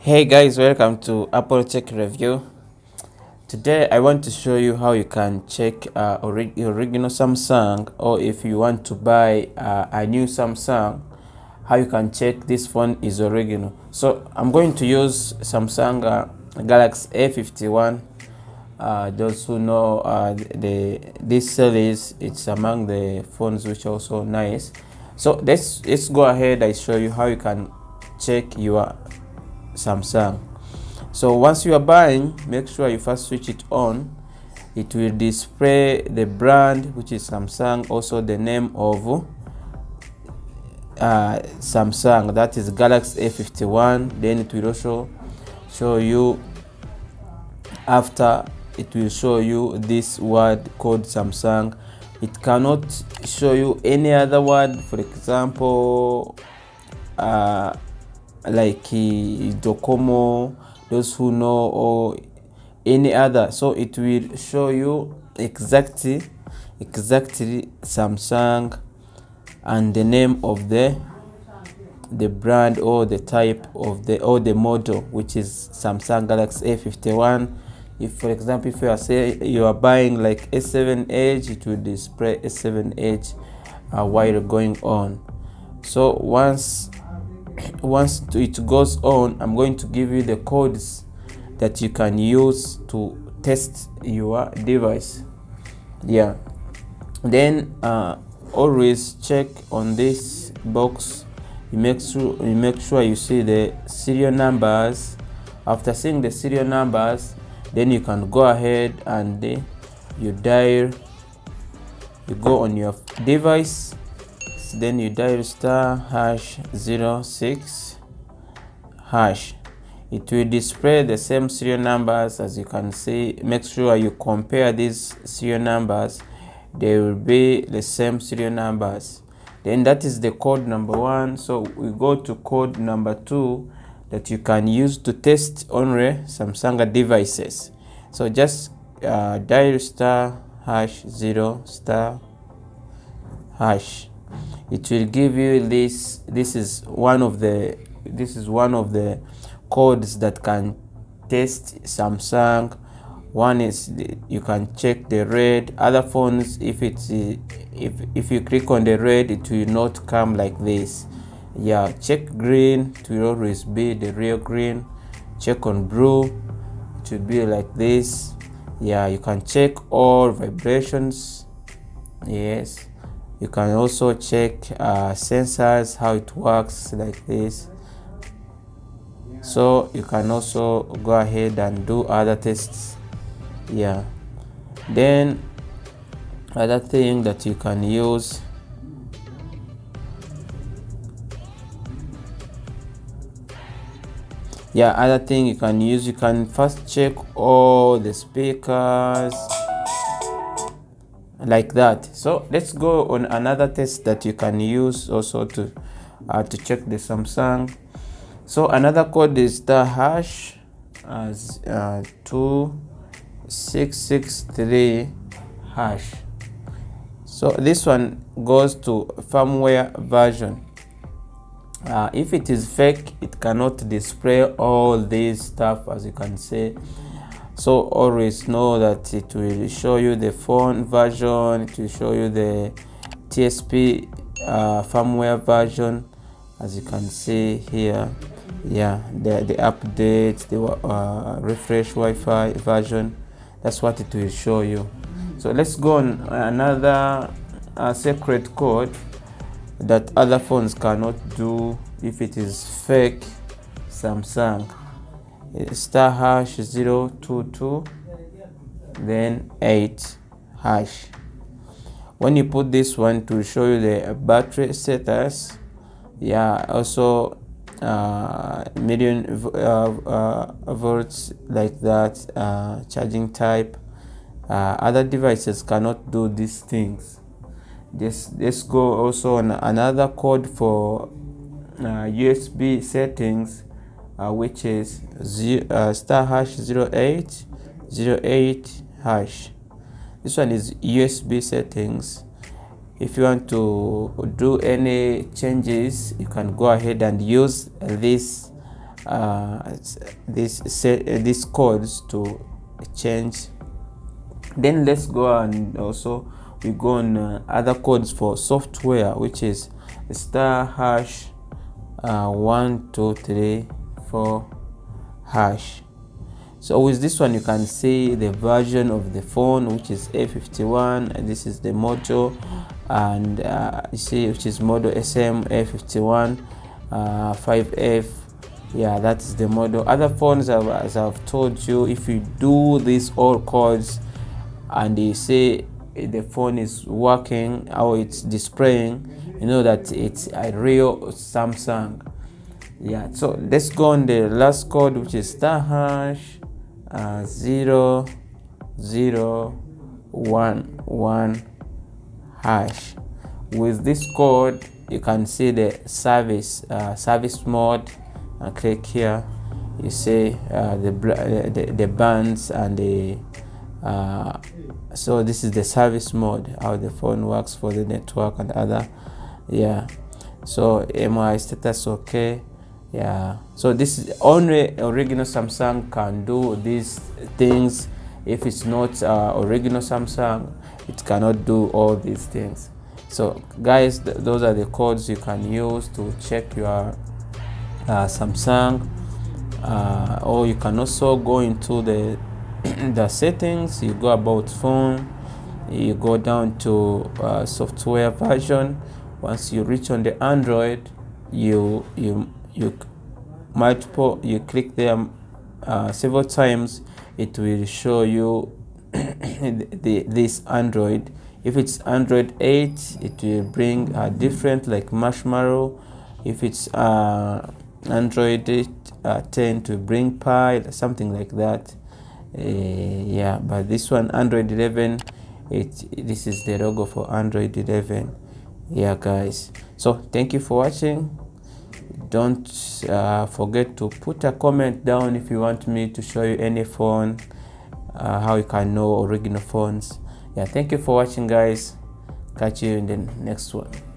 Hey guys, welcome to Apple Tech Review. Today I want to show you how you can check original Samsung, or if you want to buy a new Samsung, how you can check this phone is original. So I'm going to use Samsung Galaxy A51. Those who know this series, it's among the phones which are also nice. So let's go ahead. I show you how you can check your Samsung. So once you are buying, make sure you first switch it on. It will display the brand, which is Samsung, also the name of Samsung, that is Galaxy A51. Then it will also show you, after it will show you this word called Samsung. It cannot show you any other word, for example like Docomo, those who know, or any other. So it will show you exactly Samsung and the name of the brand, or the type of the model, which is Samsung Galaxy A51. If, for example, if you are buying like S7 Edge, it will display S7 Edge while going on. So once it goes on, I'm going to give you the codes that you can use to test your device. Then always check on this box. You make sure you see the serial numbers. After seeing the serial numbers, then you can go ahead and you go on your device. Then you dial *#06#. It will display the same serial numbers as you can see. Make sure you compare these serial numbers. They will be the same serial numbers. Then that is the code number 1. So we go to code number 2 that you can use to test only Samsung devices. So just dial *#0*#. It will give you this. This is one of the codes that can test Samsung. One is you can check the red. Other phones, if you click on the red, it will not come like this. Check green, it will always be the real green. Check on blue, it will be like this. You can check all vibrations. Yes, you can also check sensors, how it works like this. So you can also go ahead and do other tests. Then other thing that you can use, you can first check all the speakers like that. So let's go on another test that you can use also to check the Samsung. So another code is the hash as 2663 hash. So this one goes to firmware version. If it is fake, it cannot display all this stuff, as you can see. So always know that it will show you the phone version, it will show you the TSP firmware version, as you can see here. The update, the refresh Wi-Fi version, that's what it will show you. So let's go on another secret code that other phones cannot do if it is fake Samsung. *#022 then 8#. When you put this one, to show you the battery status. Also million volts, like that. Charging type. Other devices cannot do these things. Let's go also on another code for USB settings, which is *#0808#. This one is USB settings. If you want to do any changes, you can go ahead and use this these codes to change. Then let's go and also we go on other codes for software, which is star hash 1234 hash. So with this one you can see the version of the phone, which is A51, and this is the model, and you see which is model SM A51 5F. Yeah, that is the model. Other phones, as I've told you, if you do these all codes and you say the phone is working or it's displaying, you know that it's a real Samsung. Yeah, so let's go on the last code, which is star hash 0011 hash. With this code you can see the service mode, and click here. You see the bands and the so this is the service mode, how the phone works for the network and other. Yeah, so MI status okay. Yeah, so this is only original Samsung can do these things. If it's not original Samsung, it cannot do all these things. So guys, those are the codes you can use to check your Samsung, or you can also go into the the settings. You go about phone, you go down to software version. Once you reach on the Android, you click there several times, it will show you this Android. If it's Android 8, it will bring different, like marshmallow. If it's Android 10, to bring pie, something like that. Yeah, but this one Android 11, this is the logo for Android 11. Yeah guys, so thank you for watching. Don't forget to put a comment down if you want me to show you any phone, how you can know original phones. Yeah, thank you for watching guys. Catch you in the next one.